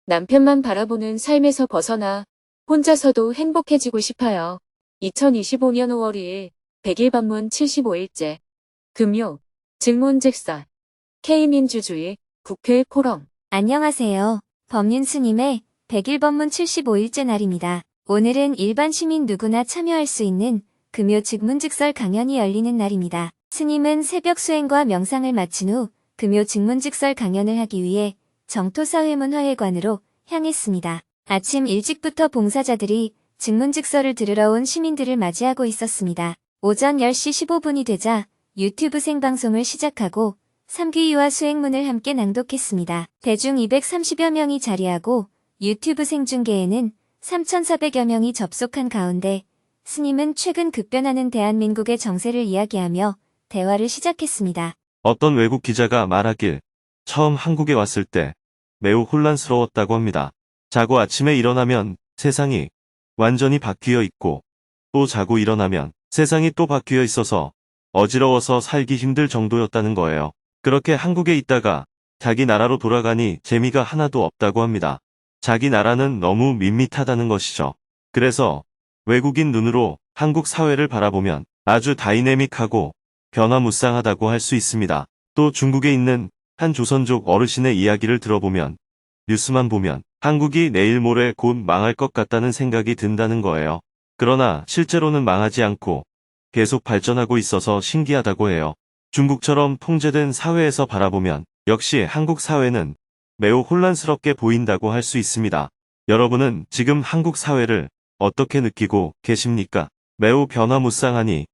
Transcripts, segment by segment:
남편만 바라보는 삶에서 벗어나 혼자서도 행복해지고 싶어요. 2025년 5월 2일 100일 방문 75일째 금요 증문즉설 K민주주의 국회 포럼. 안녕하세요. 법륜 스님의 100일 법문 75일째 날입니다. 오늘은 일반 시민 누구나 참여할 수 있는 금요 증문즉설 강연이 열리는 날입니다. 스님은 새벽 수행과 명상을 마친 후 금요 증문즉설 강연을 하기 위해 정토사회문화회관으로 향했습니다. 아침 일찍부터 봉사자들이 증문즉설을 들으러 온 시민들을 맞이하고 있었습니다. 오전 10시 15분이 되자 유튜브 생방송을 시작하고 삼귀유와 수행문을 함께 낭독했습니다. 대중 230여 명이 자리하고 유튜브 생중계에는 3,400여 명이 접속한 가운데 스님은 최근 급변하는 대한민국의 정세를 이야기하며 대화를 시작했습니다. 어떤 외국 기자가 말하길 처음 한국에 왔을 때 매우 혼란스러웠다고 합니다. 자고 아침에 일어나면 세상이 완전히 바뀌어 있고 또 자고 일어나면 세상이 또 바뀌어 있어서 어지러워서 살기 힘들 정도였다는 거예요. 그렇게 한국에 있다가 자기 나라로 돌아가니 재미가 하나도 없다고 합니다. 자기 나라는 너무 밋밋하다는 것이죠. 그래서 외국인 눈으로 한국 사회를 바라보면 아주 다이내믹하고 변화무쌍하다고 할 수 있습니다. 또 중국에 있는 한 조선족 어르신의 이야기를 들어보면 뉴스만 보면 한국이 내일 모레 곧 망할 것 같다는 생각이 든다는 거예요. 그러나 실제로는 망하지 않고 계속 발전하고 있어서 신기하다고 해요. 중국처럼 통제된 사회에서 바라보면 역시 한국 사회는 매우 혼란스럽게 보인다고 할 수 있습니다. 여러분은 지금 한국 사회를 어떻게 느끼고 계십니까? 매우 변화무쌍하니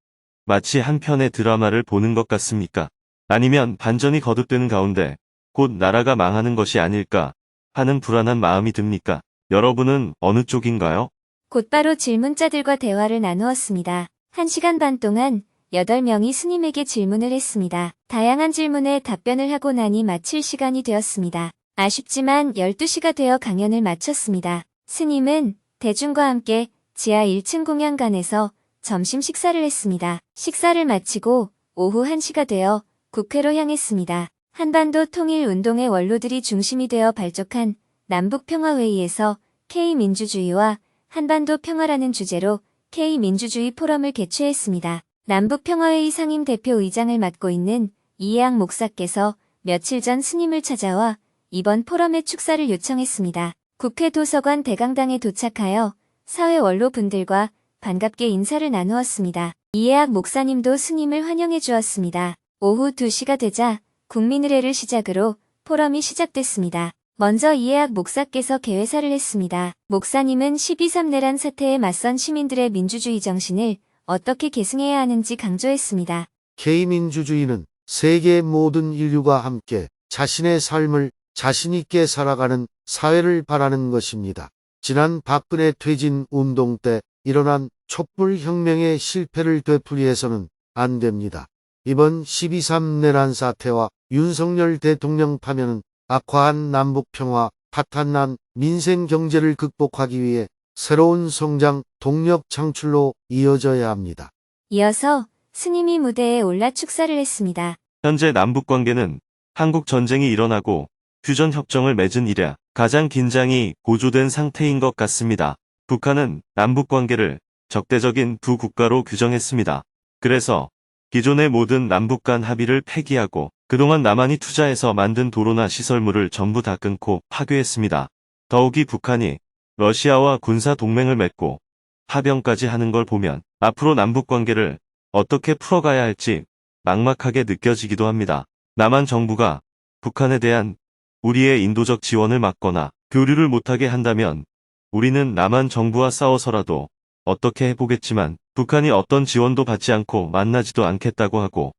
마치 한 편의 드라마를 보는 것 같습니까? 아니면 반전이 거듭되는 가운데 곧 나라가 망하는 것이 아닐까 하는 불안한 마음이 듭니까? 여러분은 어느 쪽인가요? 곧바로 질문자들과 대화를 나누었습니다. 1시간 반 동안 8명이 스님에게 질문을 했습니다. 다양한 질문에 답변을 하고 나니 마칠 시간이 되었습니다. 아쉽지만 12시가 되어 강연을 마쳤습니다. 스님은 대중과 함께 지하 1층 공양관에서 점심 식사를 했습니다. 식사를 마치고 오후 1시가 되어 국회로 향했습니다. 한반도 통일운동의 원로들이 중심이 되어 발족한 남북평화회의에서 K민주주의와 한반도 평화라는 주제로 K민주주의 포럼을 개최했습니다. 남북평화회의 상임대표 의장을 맡고 있는 이해학 목사께서 며칠 전 스님을 찾아와 이번 포럼의 축사를 요청했습니다. 국회 도서관 대강당에 도착하여 사회 원로분들과 반갑게 인사를 나누었습니다. 이해학 목사님도 스님을 환영해 주었습니다. 오후 2시가 되자 국민의례를 시작으로 포럼이 시작됐습니다. 먼저 이해학 목사께서 개회사를 했습니다. 목사님은 12.3 내란 사태에 맞선 시민들의 민주주의 정신을 어떻게 계승해야 하는지 강조했습니다. K민주주의는 세계의 모든 인류가 함께 자신의 삶을 자신 있게 살아가는 사회를 바라는 것입니다. 지난 박근혜 퇴진 운동 때 일어난 촛불혁명의 실패를 되풀이해서는 안 됩니다. 이번 12.3 내란 사태와 윤석열 대통령 파면은 악화한 남북평화, 파탄난 민생 경제를 극복하기 위해 새로운 성장 동력 창출로 이어져야 합니다. 이어서 스님이 무대에 올라 축사를 했습니다. 현재 남북관계는 한국 전쟁이 일어나고 휴전협정을 맺은 이래 가장 긴장이 고조된 상태인 것 같습니다. 북한은 남북관계를 적대적인 두 국가로 규정했습니다. 그래서 기존의 모든 남북 간 합의를 폐기하고 그동안 남한이 투자해서 만든 도로나 시설물을 전부 다 끊고 파괴했습니다. 더욱이 북한이 러시아와 군사 동맹을 맺고 파병까지 하는 걸 보면 앞으로 남북관계를 어떻게 풀어가야 할지 막막하게 느껴지기도 합니다. 남한 정부가 북한에 대한 우리의 인도적 지원을 막거나 교류를 못하게 한다면 우리는 남한 정부와 싸워서라도 어떻게 해보겠지만 북한이 어떤 지원도 받지 않고 만나지도 않겠다고 하고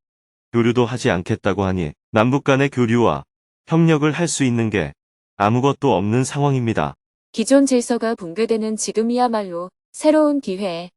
교류도 하지 않겠다고 하니 남북 간의 교류와 협력을 할 수 있는 게 아무것도 없는 상황입니다. 기존 질서가 붕괴되는 지금이야말로 새로운 기회.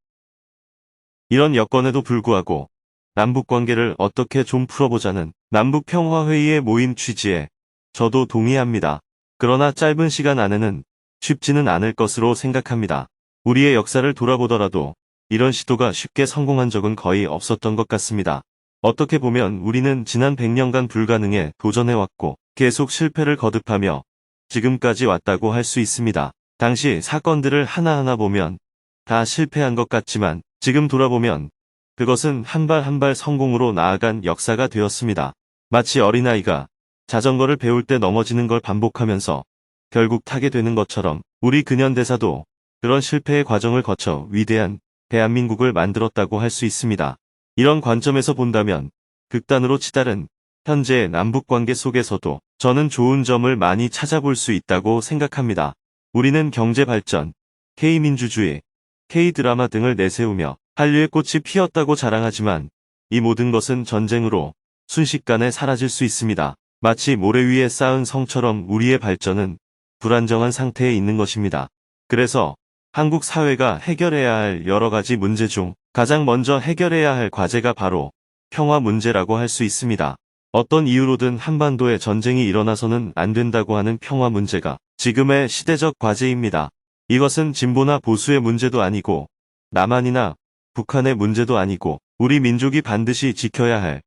이런 여건에도 불구하고 남북관계를 어떻게 좀 풀어보자는 남북평화회의의 모임 취지에 저도 동의합니다. 그러나 짧은 시간 안에는 쉽지는 않을 것으로 생각합니다. 우리의 역사를 돌아보더라도 이런 시도가 쉽게 성공한 적은 거의 없었던 것 같습니다. 어떻게 보면 우리는 지난 100년간 불가능에 도전해왔고 계속 실패를 거듭하며 지금까지 왔다고 할 수 있습니다. 당시 사건들을 하나하나 보면 다 실패한 것 같지만 지금 돌아보면 그것은 한 발 한 발 성공으로 나아간 역사가 되었습니다. 마치 어린아이가 자전거를 배울 때 넘어지는 걸 반복하면서 결국 타게 되는 것처럼 우리 근현대사도 그런 실패의 과정을 거쳐 위대한 대한민국을 만들었다고 할 수 있습니다. 이런 관점에서 본다면 극단으로 치달은 현재의 남북관계 속에서도 저는 좋은 점을 많이 찾아볼 수 있다고 생각합니다. 우리는 경제발전, K민주주의, K드라마 등을 내세우며 한류의 꽃이 피었다고 자랑하지만 이 모든 것은 전쟁으로 순식간에 사라질 수 있습니다. 마치 모래 위에 쌓은 성처럼 우리의 발전은 불안정한 상태에 있는 것입니다. 그래서 한국 사회가 해결해야 할 여러 가지 문제 중 가장 먼저 해결해야 할 과제가 바로 평화 문제라고 할 수 있습니다. 어떤 이유로든 한반도에 전쟁이 일어나서는 안 된다고 하는 평화 문제가 지금의 시대적 과제입니다. 이것은 진보나 보수의 문제도 아니고 남한이나 북한의 문제도 아니고 우리 민족이 반드시 지켜야 할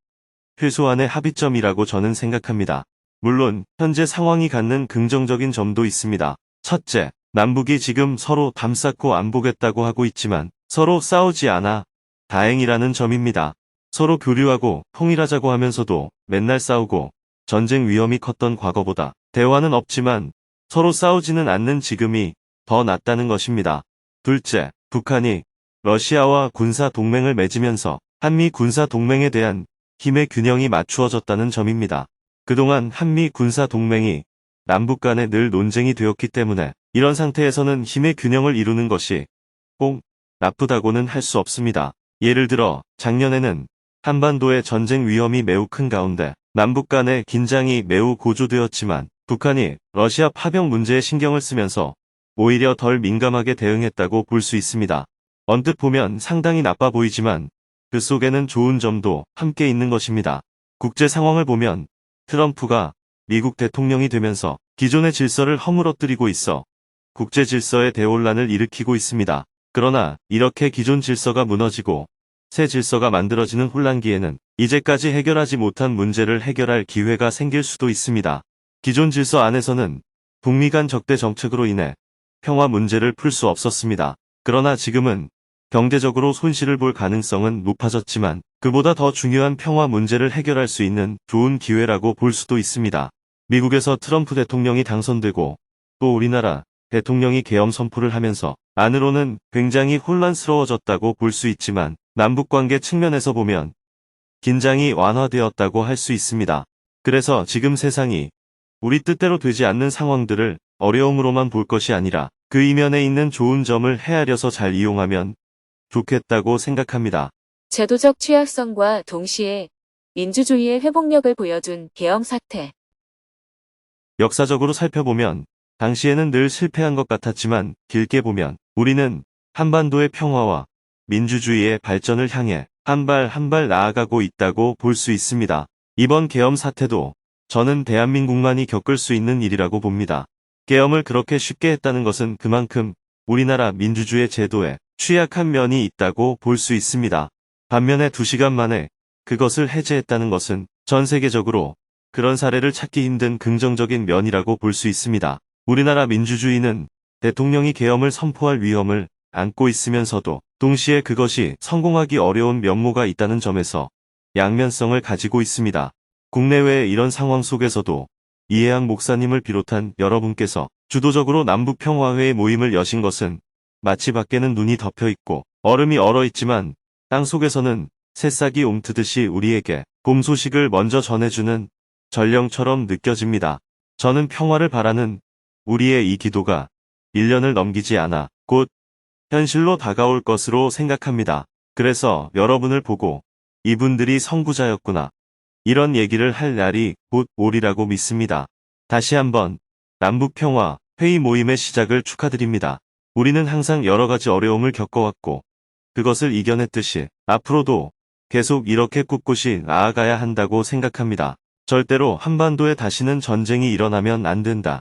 최소한의 합의점이라고 저는 생각합니다. 물론 현재 상황이 갖는 긍정적인 점도 있습니다. 첫째, 남북이 지금 서로 담쌓고 안 보겠다고 하고 있지만 서로 싸우지 않아 다행이라는 점입니다. 서로 교류하고 통일하자고 하면서도 맨날 싸우고 전쟁 위험이 컸던 과거보다 대화는 없지만 서로 싸우지는 않는 지금이 더 낫다는 것입니다. 둘째, 북한이 러시아와 군사 동맹을 맺으면서 한미 군사 동맹에 대한 힘의 균형이 맞추어졌다는 점입니다. 그동안 한미 군사 동맹이 남북 간에 늘 논쟁이 되었기 때문에 이런 상태에서는 힘의 균형을 이루는 것이 꼭 나쁘다고는 할 수 없습니다. 예를 들어 작년에는 한반도의 전쟁 위험이 매우 큰 가운데 남북 간의 긴장이 매우 고조되었지만 북한이 러시아 파병 문제에 신경을 쓰면서 오히려 덜 민감하게 대응했다고 볼 수 있습니다. 언뜻 보면 상당히 나빠 보이지만 그 속에는 좋은 점도 함께 있는 것입니다. 국제 상황을 보면 트럼프가 미국 대통령이 되면서 기존의 질서를 허물어뜨리고 있어 국제 질서의 대혼란을 일으키고 있습니다. 그러나 이렇게 기존 질서가 무너지고 새 질서가 만들어지는 혼란기에는 이제까지 해결하지 못한 문제를 해결할 기회가 생길 수도 있습니다. 기존 질서 안에서는 북미 간 적대 정책으로 인해 평화 문제를 풀 수 없었습니다. 그러나 지금은 경제적으로 손실을 볼 가능성은 높아졌지만 그보다 더 중요한 평화 문제를 해결할 수 있는 좋은 기회라고 볼 수도 있습니다. 미국에서 트럼프 대통령이 당선되고 또 우리나라 대통령이 계엄 선포를 하면서 안으로는 굉장히 혼란스러워졌다고 볼 수 있지만 남북관계 측면에서 보면 긴장이 완화되었다고 할 수 있습니다. 그래서 지금 세상이 우리 뜻대로 되지 않는 상황들을 어려움으로만 볼 것이 아니라 그 이면에 있는 좋은 점을 헤아려서 잘 이용하면 좋겠다고 생각합니다. 제도적 취약성과 동시에 민주주의의 회복력을 보여준 계엄 사태. 역사적으로 살펴보면 당시에는 늘 실패한 것 같았지만 길게 보면 우리는 한반도의 평화와 민주주의의 발전을 향해 한 발 한 발 나아가고 있다고 볼 수 있습니다. 이번 계엄 사태도 저는 대한민국만이 겪을 수 있는 일이라고 봅니다. 계엄을 그렇게 쉽게 했다는 것은 그만큼 우리나라 민주주의 제도에 취약한 면이 있다고 볼 수 있습니다. 반면에 2시간 만에 그것을 해제했다는 것은 전 세계적으로 그런 사례를 찾기 힘든 긍정적인 면이라고 볼 수 있습니다. 우리나라 민주주의는 대통령이 계엄을 선포할 위험을 안고 있으면서도 동시에 그것이 성공하기 어려운 면모가 있다는 점에서 양면성을 가지고 있습니다. 국내외의 이런 상황 속에서도 이해학 목사님을 비롯한 여러분께서 주도적으로 남북평화회의 모임을 여신 것은 마치 밖에는 눈이 덮여 있고 얼음이 얼어 있지만 땅 속에서는 새싹이 옮트듯이 우리에게 봄 소식을 먼저 전해주는 전령처럼 느껴집니다. 저는 평화를 바라는 우리의 이 기도가 1년을 넘기지 않아 곧 현실로 다가올 것으로 생각합니다. 그래서 여러분을 보고 이분들이 선구자였구나, 이런 얘기를 할 날이 곧 오리라고 믿습니다. 다시 한번 남북평화 회의 모임의 시작을 축하드립니다. 우리는 항상 여러 가지 어려움을 겪어왔고 그것을 이겨냈듯이 앞으로도 계속 이렇게 꿋꿋이 나아가야 한다고 생각합니다. 절대로 한반도에 다시는 전쟁이 일어나면 안 된다.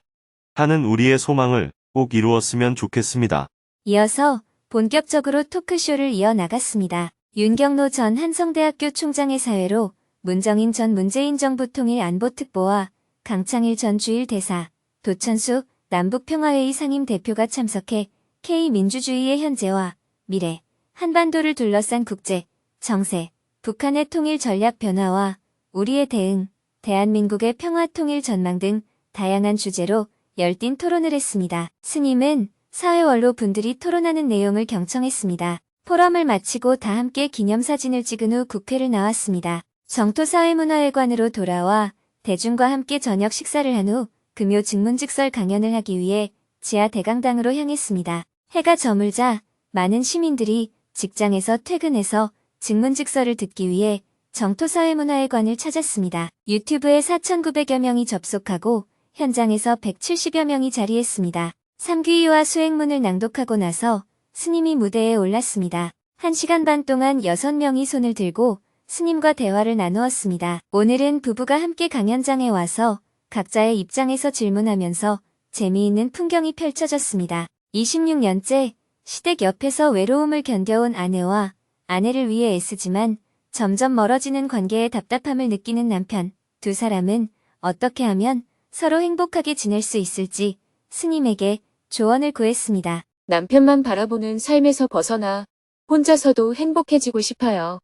하는 우리의 소망을 꼭 이루었으면 좋겠습니다. 이어서 본격적으로 토크쇼를 이어나갔습니다. 윤경로 전 한성대학교 총장의 사회로 문정인 전 문재인 정부 통일 안보특보와 강창일 전 주일 대사, 도천수 남북평화회의 상임 대표가 참석해 K민주주의의 현재와 미래, 한반도를 둘러싼 국제, 정세, 북한의 통일 전략 변화와 우리의 대응, 대한민국의 평화 통일 전망 등 다양한 주제로 열띤 토론을 했습니다. 스님은 사회 원로 분들이 토론하는 내용을 경청했습니다. 포럼을 마치고 다 함께 기념사진을 찍은 후 국회를 나왔습니다. 정토사회문화회관으로 돌아와 대중과 함께 저녁 식사를 한 후 금요 증문즉설 강연을 하기 위해 지하 대강당으로 향했습니다. 해가 저물자 많은 시민들이 직장에서 퇴근해서 증문즉설을 듣기 위해 정토사회문화회관을 찾았습니다. 유튜브에 4,900여 명이 접속하고 현장에서 170여 명이 자리했습니다. 삼귀의와 수행문을 낭독하고 나서 스님이 무대에 올랐습니다. 1시간 반 동안 6명이 손을 들고 스님과 대화를 나누었습니다. 오늘은 부부가 함께 강연장에 와서 각자의 입장에서 질문하면서 재미있는 풍경이 펼쳐졌습니다. 26년째 시댁 옆에서 외로움을 견뎌온 아내와 아내를 위해 애쓰지만 점점 멀어지는 관계에 답답함을 느끼는 남편, 두 사람은 어떻게 하면 서로 행복하게 지낼 수 있을지 스님에게 조언을 구했습니다. 남편만 바라보는 삶에서 벗어나 혼자서도 행복해지고 싶어요.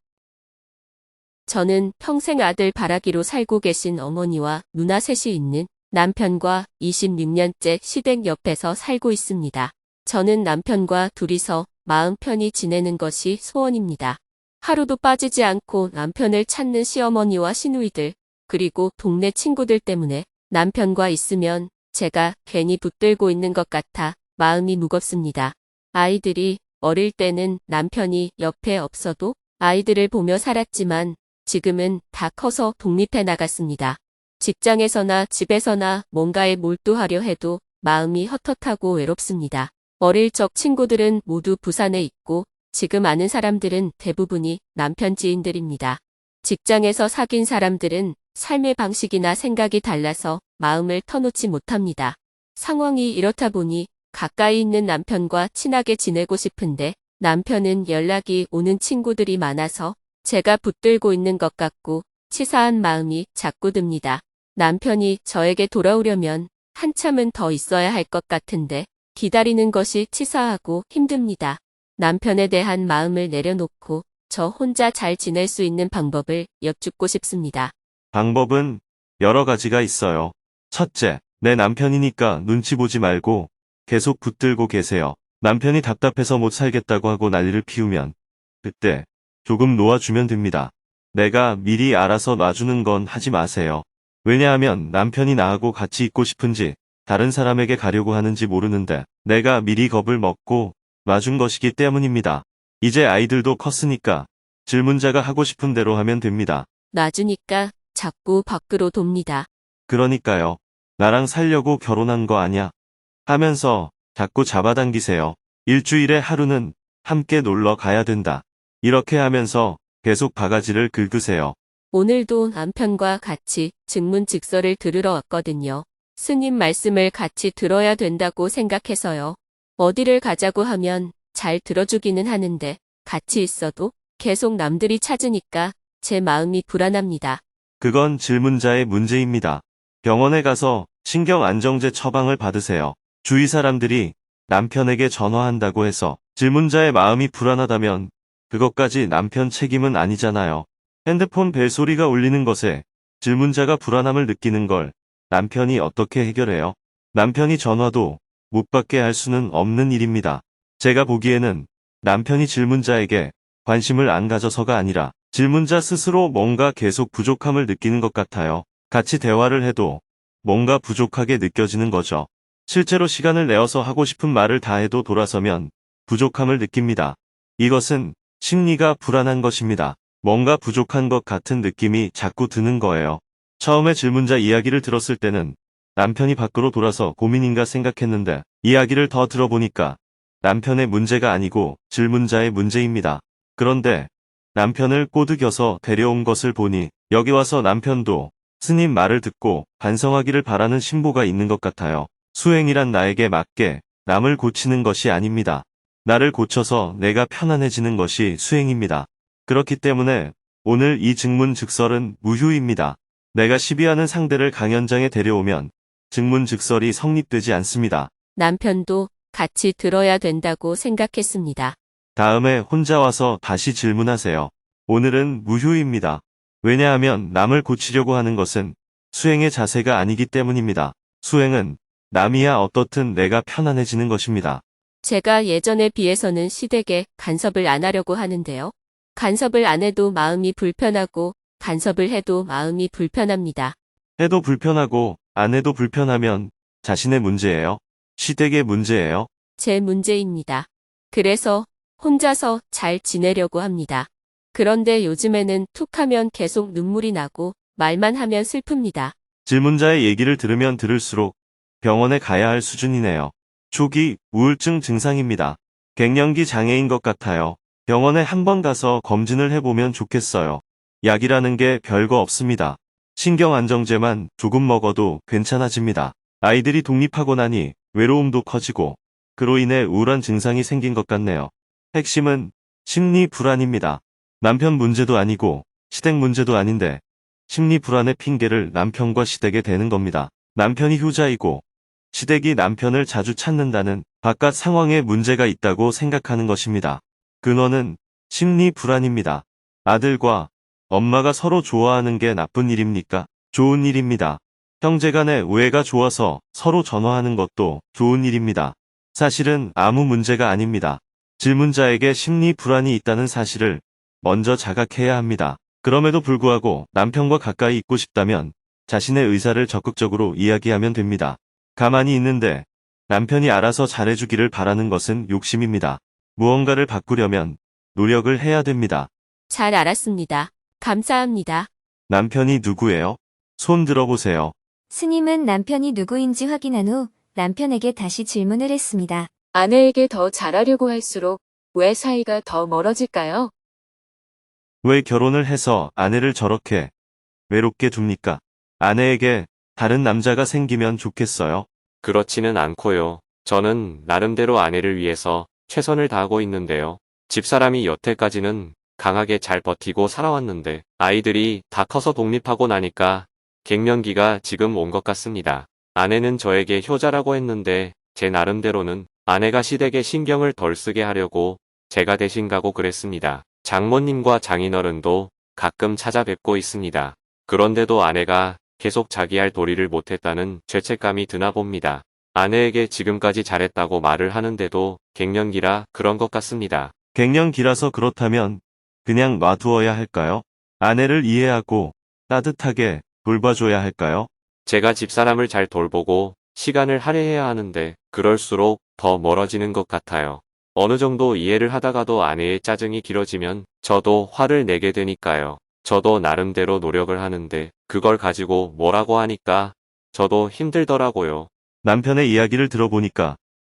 저는 평생 아들 바라기로 살고 계신 어머니와 누나 셋이 있는 남편과 26년째 시댁 옆에서 살고 있습니다. 저는 남편과 둘이서 마음 편히 지내는 것이 소원입니다. 하루도 빠지지 않고 남편을 찾는 시어머니와 시누이들, 그리고 동네 친구들 때문에 남편과 있으면 제가 괜히 붙들고 있는 것 같아 마음이 무겁습니다. 아이들이 어릴 때는 남편이 옆에 없어도 아이들을 보며 살았지만 지금은 다 커서 독립해 나갔습니다. 직장에서나 집에서나 뭔가에 몰두하려 해도 마음이 헛헛하고 외롭습니다. 어릴 적 친구들은 모두 부산에 있고 지금 아는 사람들은 대부분이 남편 지인들입니다. 직장에서 사귄 사람들은 삶의 방식이나 생각이 달라서 마음을 터놓지 못합니다. 상황이 이렇다 보니 가까이 있는 남편과 친하게 지내고 싶은데 남편은 연락이 오는 친구들이 많아서 제가 붙들고 있는 것 같고 치사한 마음이 자꾸 듭니다. 남편이 저에게 돌아오려면 한참은 더 있어야 할 것 같은데 기다리는 것이 치사하고 힘듭니다. 남편에 대한 마음을 내려놓고 저 혼자 잘 지낼 수 있는 방법을 여쭙고 싶습니다. 방법은 여러 가지가 있어요. 첫째, 내 남편이니까 눈치 보지 말고 계속 붙들고 계세요. 남편이 답답해서 못 살겠다고 하고 난리를 피우면 그때 조금 놓아주면 됩니다. 내가 미리 알아서 놔주는 건 하지 마세요. 왜냐하면 남편이 나하고 같이 있고 싶은지 다른 사람에게 가려고 하는지 모르는데 내가 미리 겁을 먹고 놔준 것이기 때문입니다. 이제 아이들도 컸으니까 질문자가 하고 싶은 대로 하면 됩니다. 놔주니까 자꾸 밖으로 돕니다. 그러니까요. 나랑 살려고 결혼한 거 아냐? 하면서 자꾸 잡아당기세요. 일주일에 하루는 함께 놀러 가야 된다. 이렇게 하면서 계속 바가지를 긁으세요. 오늘도 남편과 같이 증문즉설을 들으러 왔거든요. 스님 말씀을 같이 들어야 된다고 생각해서요. 어디를 가자고 하면 잘 들어주기는 하는데 같이 있어도 계속 남들이 찾으니까 제 마음이 불안합니다. 그건 질문자의 문제입니다. 병원에 가서 신경안정제 처방을 받으세요. 주위 사람들이 남편에게 전화한다고 해서 질문자의 마음이 불안하다면 그것까지 남편 책임은 아니잖아요. 핸드폰 벨소리가 울리는 것에 질문자가 불안함을 느끼는 걸 남편이 어떻게 해결해요? 남편이 전화도 못 받게 할 수는 없는 일입니다. 제가 보기에는 남편이 질문자에게 관심을 안 가져서가 아니라 질문자 스스로 뭔가 계속 부족함을 느끼는 것 같아요. 같이 대화를 해도 뭔가 부족하게 느껴지는 거죠. 실제로 시간을 내어서 하고 싶은 말을 다 해도 돌아서면 부족함을 느낍니다. 이것은 심리가 불안한 것입니다. 뭔가 부족한 것 같은 느낌이 자꾸 드는 거예요. 처음에 질문자 이야기를 들었을 때는 남편이 밖으로 돌아서 고민인가 생각했는데 이야기를 더 들어보니까 남편의 문제가 아니고 질문자의 문제입니다. 그런데 남편을 꼬드겨서 데려온 것을 보니 여기 와서 남편도 스님 말을 듣고 반성하기를 바라는 신보가 있는 것 같아요. 수행이란 나에게 맞게 남을 고치는 것이 아닙니다. 나를 고쳐서 내가 편안해지는 것이 수행입니다. 그렇기 때문에 오늘 이 증문즉설은 무효입니다. 내가 시비하는 상대를 강연장에 데려오면 증문즉설이 성립되지 않습니다. 남편도 같이 들어야 된다고 생각했습니다. 다음에 혼자 와서 다시 질문하세요. 오늘은 무효입니다. 왜냐하면 남을 고치려고 하는 것은 수행의 자세가 아니기 때문입니다. 수행은 남이야 어떻든 내가 편안해지는 것입니다. 제가 예전에 비해서는 시댁에 간섭을 안 하려고 하는데요. 간섭을 안 해도 마음이 불편하고 간섭을 해도 마음이 불편합니다. 해도 불편하고 안 해도 불편하면 자신의 문제예요? 시댁의 문제예요? 제 문제입니다. 그래서 혼자서 잘 지내려고 합니다. 그런데 요즘에는 툭 하면 계속 눈물이 나고 말만 하면 슬픕니다. 질문자의 얘기를 들으면 들을수록 병원에 가야 할 수준이네요. 초기 우울증 증상입니다. 갱년기 장애인 것 같아요. 병원에 한번 가서 검진을 해보면 좋겠어요. 약이라는 게 별거 없습니다. 신경안정제만 조금 먹어도 괜찮아집니다. 아이들이 독립하고 나니 외로움도 커지고 그로 인해 우울한 증상이 생긴 것 같네요. 핵심은 심리 불안입니다. 남편 문제도 아니고 시댁 문제도 아닌데 심리 불안의 핑계를 남편과 시댁에 대는 겁니다. 남편이 효자이고 시댁이 남편을 자주 찾는다는 바깥 상황에 문제가 있다고 생각하는 것입니다. 근원은 심리 불안입니다. 아들과 엄마가 서로 좋아하는 게 나쁜 일입니까? 좋은 일입니다. 형제간의 우애가 좋아서 서로 전화하는 것도 좋은 일입니다. 사실은 아무 문제가 아닙니다. 질문자에게 심리 불안이 있다는 사실을 먼저 자각해야 합니다. 그럼에도 불구하고 남편과 가까이 있고 싶다면 자신의 의사를 적극적으로 이야기하면 됩니다. 가만히 있는데 남편이 알아서 잘해주기를 바라는 것은 욕심입니다. 무언가를 바꾸려면 노력을 해야 됩니다. 잘 알았습니다. 감사합니다. 남편이 누구예요? 손 들어보세요. 스님은 남편이 누구인지 확인한 후 남편에게 다시 질문을 했습니다. 아내에게 더 잘하려고 할수록 왜 사이가 더 멀어질까요? 왜 결혼을 해서 아내를 저렇게 외롭게 둡니까? 아내에게 다른 남자가 생기면 좋겠어요? 그렇지는 않고요. 저는 나름대로 아내를 위해서 최선을 다하고 있는데요. 집사람이 여태까지는 강하게 잘 버티고 살아왔는데 아이들이 다 커서 독립하고 나니까 갱년기가 지금 온 것 같습니다. 아내는 저에게 효자라고 했는데 제 나름대로는 아내가 시댁에 신경을 덜 쓰게 하려고 제가 대신 가고 그랬습니다. 장모님과 장인어른도 가끔 찾아뵙고 있습니다. 그런데도 아내가 계속 자기 할 도리를 못했다는 죄책감이 드나 봅니다. 아내에게 지금까지 잘했다고 말을 하는데도 갱년기라 그런 것 같습니다. 갱년기라서 그렇다면 그냥 놔두어야 할까요? 아내를 이해하고 따뜻하게 돌봐줘야 할까요? 제가 집사람을 잘 돌보고 시간을 할애해야 하는데 그럴수록 더 멀어지는 것 같아요. 어느 정도 이해를 하다가도 아내의 짜증이 길어지면 저도 화를 내게 되니까요. 저도 나름대로 노력을 하는데 그걸 가지고 뭐라고 하니까 저도 힘들더라고요. 남편의 이야기를 들어보니까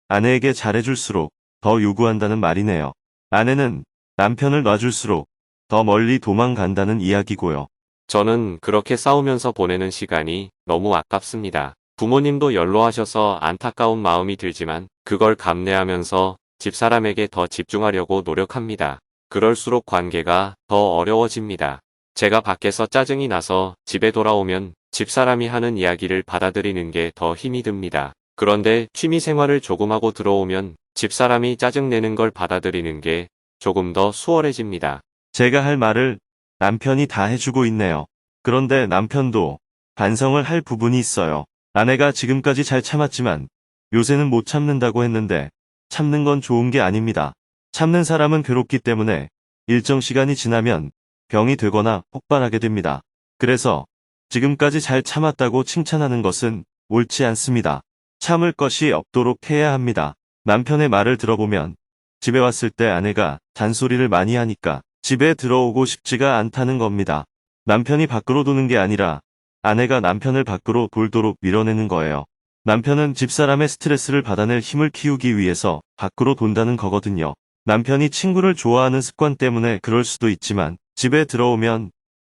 아내에게 잘해줄수록 더 요구한다는 말이네요. 아내는 남편을 놔줄수록 더 멀리 도망간다는 이야기고요. 저는 그렇게 싸우면서 보내는 시간이 너무 아깝습니다. 부모님도 연로하셔서 안타까운 마음이 들지만 그걸 감내하면서 집사람에게 더 집중하려고 노력합니다. 그럴수록 관계가 더 어려워집니다. 제가 밖에서 짜증이 나서 집에 돌아오면 집사람이 하는 이야기를 받아들이는 게 더 힘이 듭니다. 그런데 취미 생활을 조금 하고 들어오면 집사람이 짜증내는 걸 받아들이는 게 조금 더 수월해집니다. 제가 할 말을 남편이 다 해주고 있네요. 그런데 남편도 반성을 할 부분이 있어요. 아내가 지금까지 잘 참았지만 요새는 못 참는다고 했는데 참는 건 좋은 게 아닙니다. 참는 사람은 괴롭기 때문에 일정 시간이 지나면 병이 되거나 폭발하게 됩니다. 그래서 지금까지 잘 참았다고 칭찬하는 것은 옳지 않습니다. 참을 것이 없도록 해야 합니다. 남편의 말을 들어보면 집에 왔을 때 아내가 잔소리를 많이 하니까 집에 들어오고 싶지가 않다는 겁니다. 남편이 밖으로 도는 게 아니라 아내가 남편을 밖으로 돌도록 밀어내는 거예요. 남편은 집사람의 스트레스를 받아낼 힘을 키우기 위해서 밖으로 돈다는 거거든요. 남편이 친구를 좋아하는 습관 때문에 그럴 수도 있지만 집에 들어오면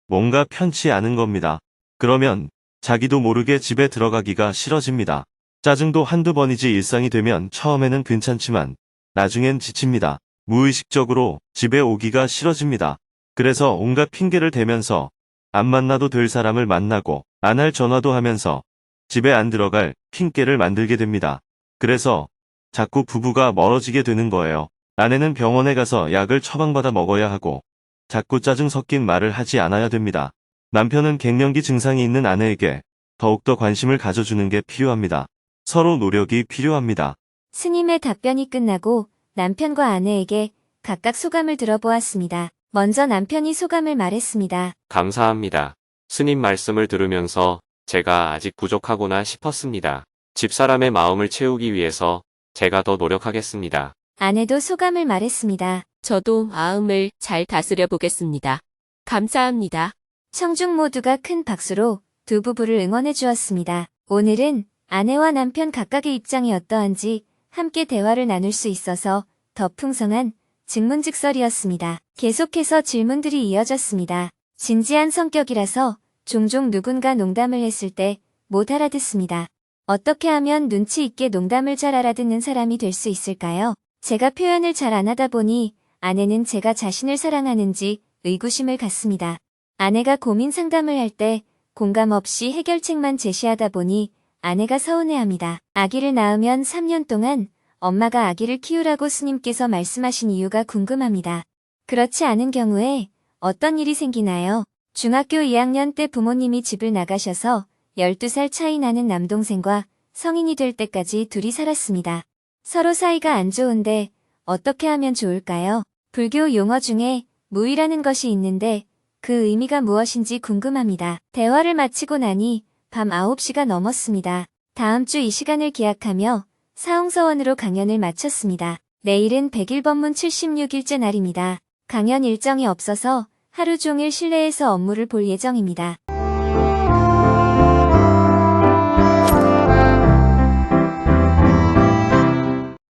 뭔가 편치 않은 겁니다. 그러면 자기도 모르게 집에 들어가기가 싫어집니다. 짜증도 한두 번이지 일상이 되면 처음에는 괜찮지만 나중엔 지칩니다. 무의식적으로 집에 오기가 싫어집니다. 그래서 온갖 핑계를 대면서 안 만나도 될 사람을 만나고 안 할 전화도 하면서 집에 안 들어갈 핑계를 만들게 됩니다. 그래서 자꾸 부부가 멀어지게 되는 거예요. 아내는 병원에 가서 약을 처방받아 먹어야 하고 자꾸 짜증 섞인 말을 하지 않아야 됩니다. 남편은 갱년기 증상이 있는 아내에게 더욱더 관심을 가져주는 게 필요합니다. 서로 노력이 필요합니다. 스님의 답변이 끝나고 남편과 아내에게 각각 소감을 들어보았습니다. 먼저 남편이 소감을 말했습니다. 감사합니다. 스님 말씀을 들으면서 제가 아직 부족하구나 싶었습니다. 집사람의 마음을 채우기 위해서 제가 더 노력하겠습니다. 아내도 소감을 말했습니다. 저도 마음을 잘 다스려 보겠습니다. 감사합니다. 청중 모두가 큰 박수로 두 부부를 응원해 주었습니다. 오늘은 아내와 남편 각각의 입장이 어떠한지 함께 대화를 나눌 수 있어서 더 풍성한 증문즉설이었습니다. 계속해서 질문들이 이어졌습니다. 진지한 성격이라서 종종 누군가 농담을 했을 때 못 알아듣습니다. 어떻게 하면 눈치 있게 농담을 잘 알아듣는 사람이 될 수 있을까요? 제가 표현을 잘 안 하다 보니 아내는 제가 자신을 사랑하는지 의구심을 갖습니다. 아내가 고민 상담을 할 때 공감 없이 해결책만 제시하다 보니 아내가 서운해합니다. 아기를 낳으면 3년 동안 엄마가 아기를 키우라고 스님께서 말씀하신 이유가 궁금합니다. 그렇지 않은 경우에 어떤 일이 생기나요? 중학교 2학년 때 부모님이 집을 나가셔서 12살 차이 나는 남동생과 성인이 될 때까지 둘이 살았습니다. 서로 사이가 안 좋은데 어떻게 하면 좋을까요? 불교 용어 중에 무의라는 것이 있는데 그 의미가 무엇인지 궁금합니다. 대화를 마치고 나니 밤 9시가 넘었습니다. 다음 주 이 시간을 기약하며 사홍서원으로 강연을 마쳤습니다. 내일은 100일 법문 76일째 날입니다. 강연 일정이 없어서 하루 종일 실내에서 업무를 볼 예정입니다.